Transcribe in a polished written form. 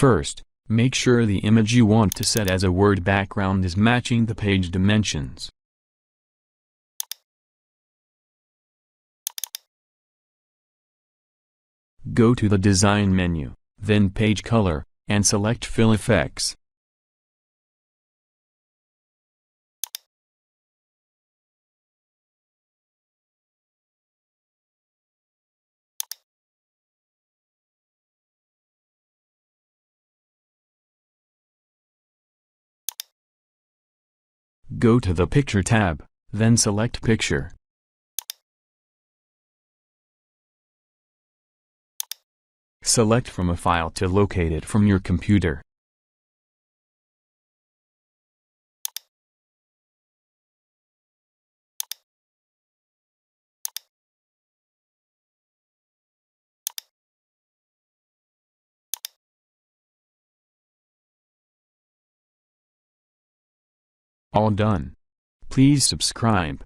First, make sure the image you want to set as a word background is matching the page dimensions. Go to the Design menu, then Page Color, and select Fill Effects. Go to the Picture tab, then select Picture. Select from a file to locate it from your computer. All done. Please subscribe.